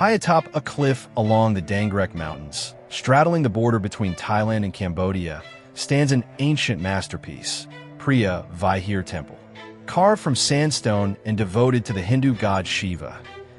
High atop a cliff along the Dangrek Mountains, straddling the border between Thailand and Cambodia, stands an ancient masterpiece, Preah Vihear Temple. Carved from sandstone and devoted to the Hindu god Shiva,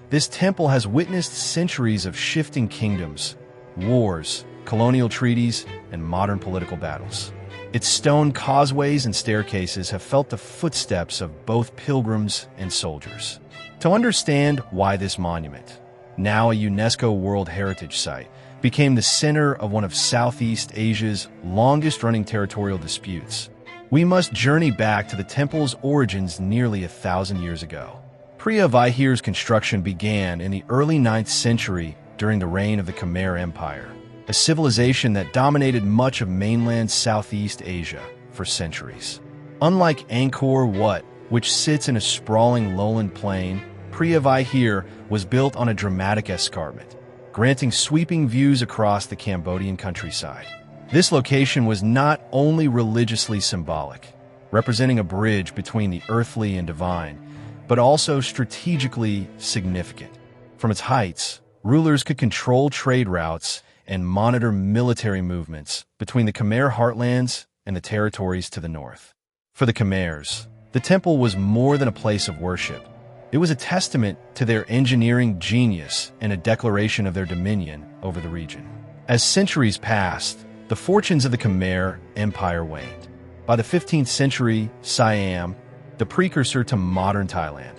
this temple has witnessed centuries of shifting kingdoms, wars, colonial treaties, and modern political battles. Its stone causeways and staircases have felt the footsteps of both pilgrims and soldiers. To understand why this monument, now a UNESCO World Heritage Site, became the center of one of Southeast Asia's longest-running territorial disputes, we must journey back to the temple's origins nearly 1,000 years ago. Preah Vihear's construction began in the early 9th century during the reign of the Khmer Empire, a civilization that dominated much of mainland Southeast Asia for centuries. Unlike Angkor Wat, which sits in a sprawling lowland plain, Preah Vihear was built on a dramatic escarpment, granting sweeping views across the Cambodian countryside. This location was not only religiously symbolic, representing a bridge between the earthly and divine, but also strategically significant. From its heights, rulers could control trade routes and monitor military movements between the Khmer heartlands and the territories to the north. For the Khmers, the temple was more than a place of worship. It was a testament to their engineering genius and a declaration of their dominion over the region. As centuries passed, the fortunes of the Khmer Empire waned. By the 15th century, Siam, the precursor to modern Thailand,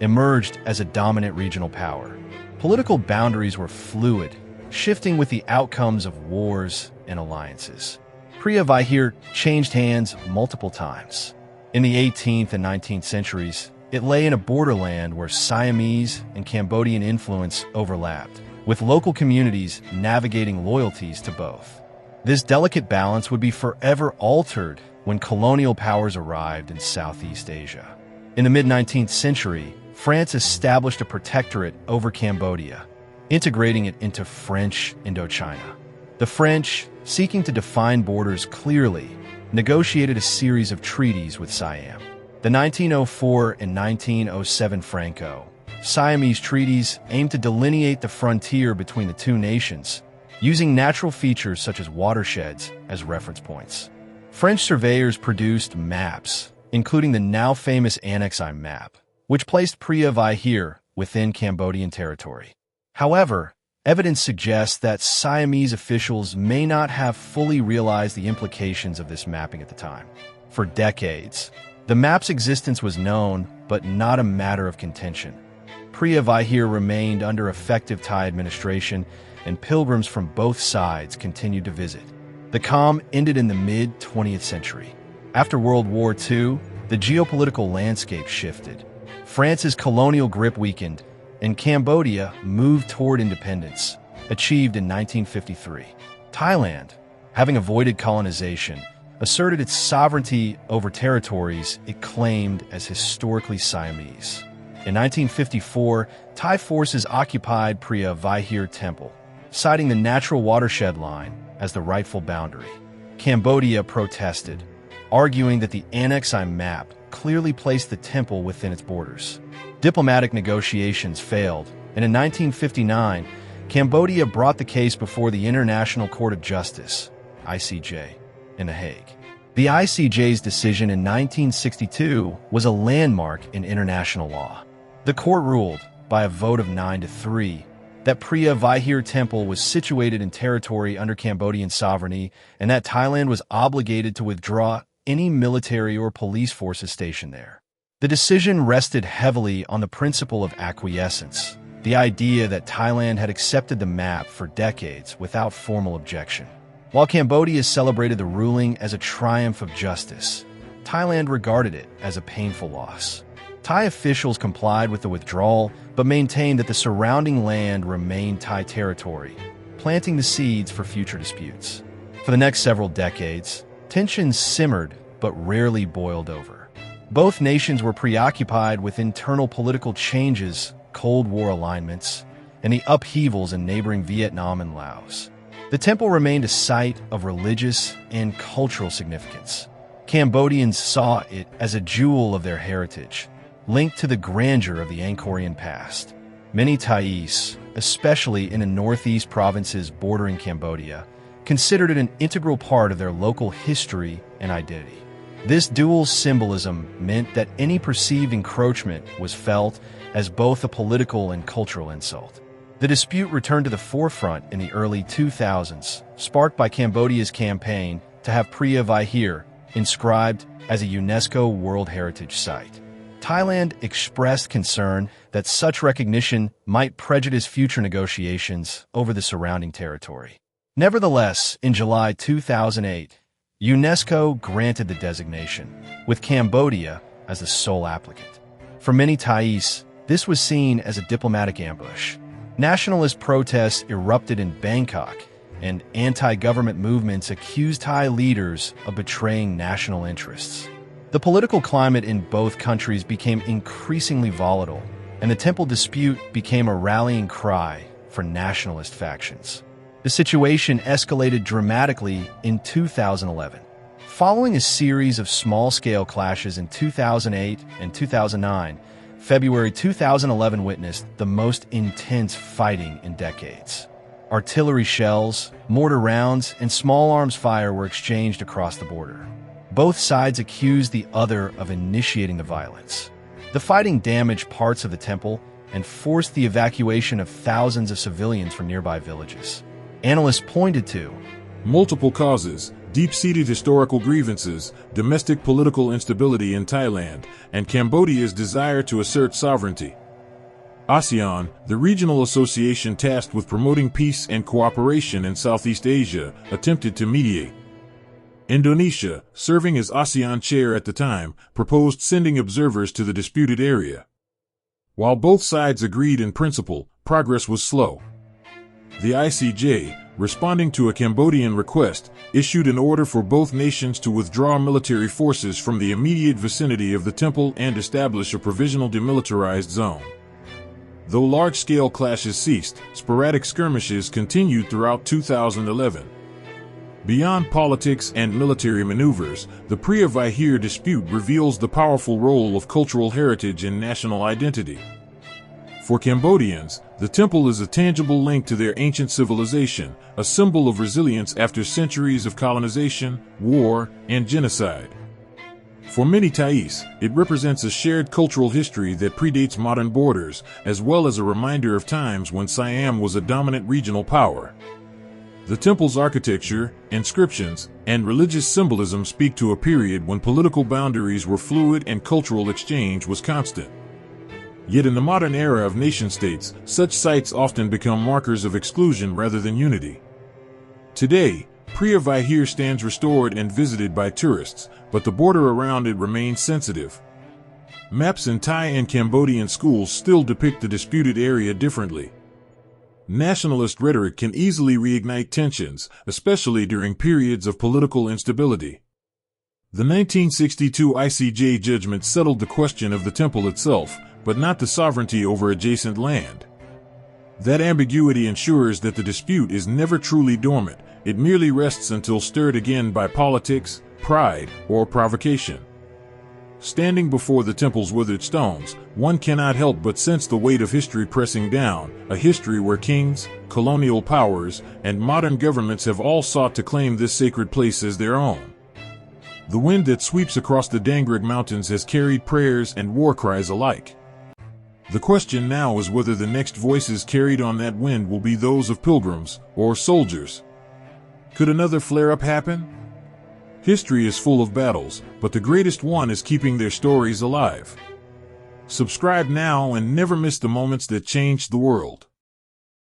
emerged as a dominant regional power. Political boundaries were fluid, shifting with the outcomes of wars and alliances. Preah Vihear changed hands multiple times. In the 18th and 19th centuries, it lay in a borderland where Siamese and Cambodian influence overlapped, with local communities navigating loyalties to both. This delicate balance would be forever altered when colonial powers arrived in Southeast Asia. In the mid-19th century, France established a protectorate over Cambodia, integrating it into French Indochina. The French, seeking to define borders clearly, negotiated a series of treaties with Siam. The 1904 and 1907 Franco-Siamese treaties aimed to delineate the frontier between the two nations, using natural features such as watersheds as reference points. French surveyors produced maps, including the now famous Annex I map, which placed Preah Vihear within Cambodian territory. However, evidence suggests that Siamese officials may not have fully realized the implications of this mapping at the time. For decades, the map's existence was known, but not a matter of contention. Preah Vihear remained under effective Thai administration, and pilgrims from both sides continued to visit. The calm ended in the mid-20th century. After World War II, the geopolitical landscape shifted. France's colonial grip weakened, and Cambodia moved toward independence, achieved in 1953. Thailand, having avoided colonization, asserted its sovereignty over territories it claimed as historically Siamese. In 1954, Thai forces occupied Preah Vihear Temple, citing the natural watershed line as the rightful boundary. Cambodia protested, arguing that the Annex I map clearly placed the temple within its borders. Diplomatic negotiations failed, and in 1959, Cambodia brought the case before the International Court of Justice, ICJ, in The Hague. The ICJ's decision in 1962 was a landmark in international law. The court ruled, by a vote of 9-3, that Preah Vihear Temple was situated in territory under Cambodian sovereignty and that Thailand was obligated to withdraw any military or police forces stationed there. The decision rested heavily on the principle of acquiescence, the idea that Thailand had accepted the map for decades without formal objection. While Cambodia celebrated the ruling as a triumph of justice, Thailand regarded it as a painful loss. Thai officials complied with the withdrawal, but maintained that the surrounding land remained Thai territory, planting the seeds for future disputes. For the next several decades, tensions simmered but rarely boiled over. Both nations were preoccupied with internal political changes, Cold War alignments, and the upheavals in neighboring Vietnam and Laos. The temple remained a site of religious and cultural significance. Cambodians saw it as a jewel of their heritage, linked to the grandeur of the Angkorian past. Many Thais, especially in the northeast provinces bordering Cambodia, considered it an integral part of their local history and identity. This dual symbolism meant that any perceived encroachment was felt as both a political and cultural insult. The dispute returned to the forefront in the early 2000s, sparked by Cambodia's campaign to have Preah Vihear inscribed as a UNESCO World Heritage Site. Thailand expressed concern that such recognition might prejudice future negotiations over the surrounding territory. Nevertheless, in July 2008, UNESCO granted the designation, with Cambodia as the sole applicant. For many Thais, this was seen as a diplomatic ambush. Nationalist protests erupted in Bangkok, and anti-government movements accused Thai leaders of betraying national interests. The political climate in both countries became increasingly volatile, and the temple dispute became a rallying cry for nationalist factions. The situation escalated dramatically in 2011. Following a series of small-scale clashes in 2008 and 2009, February 2011 witnessed the most intense fighting in decades. Artillery shells, mortar rounds, and small arms fire were exchanged across the border. Both sides accused the other of initiating the violence. The fighting damaged parts of the temple and forced the evacuation of thousands of civilians from nearby villages. Analysts pointed to multiple causes: deep-seated historical grievances, domestic political instability in Thailand, and Cambodia's desire to assert sovereignty. ASEAN, the regional association tasked with promoting peace and cooperation in Southeast Asia, attempted to mediate. Indonesia, serving as ASEAN chair at the time, proposed sending observers to the disputed area. While both sides agreed in principle, progress was slow. The ICJ, responding to a Cambodian request, issued an order for both nations to withdraw military forces from the immediate vicinity of the temple and establish a provisional demilitarized zone. Though large-scale clashes ceased, sporadic skirmishes continued throughout 2011. Beyond politics and military maneuvers, the Preah Vihear dispute reveals the powerful role of cultural heritage in national identity. For Cambodians, the temple is a tangible link to their ancient civilization, a symbol of resilience after centuries of colonization, war, and genocide. For many Thais, it represents a shared cultural history that predates modern borders, as well as a reminder of times when Siam was a dominant regional power. The temple's architecture, inscriptions, and religious symbolism speak to a period when political boundaries were fluid and cultural exchange was constant. Yet in the modern era of nation-states, such sites often become markers of exclusion rather than unity. Today, Preah Vihear stands restored and visited by tourists, but the border around it remains sensitive. Maps in Thai and Cambodian schools still depict the disputed area differently. Nationalist rhetoric can easily reignite tensions, especially during periods of political instability. The 1962 ICJ judgment settled the question of the temple itself, but not the sovereignty over adjacent land. That ambiguity ensures that the dispute is never truly dormant, it merely rests until stirred again by politics, pride, or provocation. Standing before the temple's withered stones, one cannot help but sense the weight of history pressing down, a history where kings, colonial powers, and modern governments have all sought to claim this sacred place as their own. The wind that sweeps across the Dangreg Mountains has carried prayers and war cries alike. The question now is whether the next voices carried on that wind will be those of pilgrims or soldiers. Could another flare-up happen? History is full of battles, but the greatest one is keeping their stories alive. Subscribe now and never miss the moments that changed the world.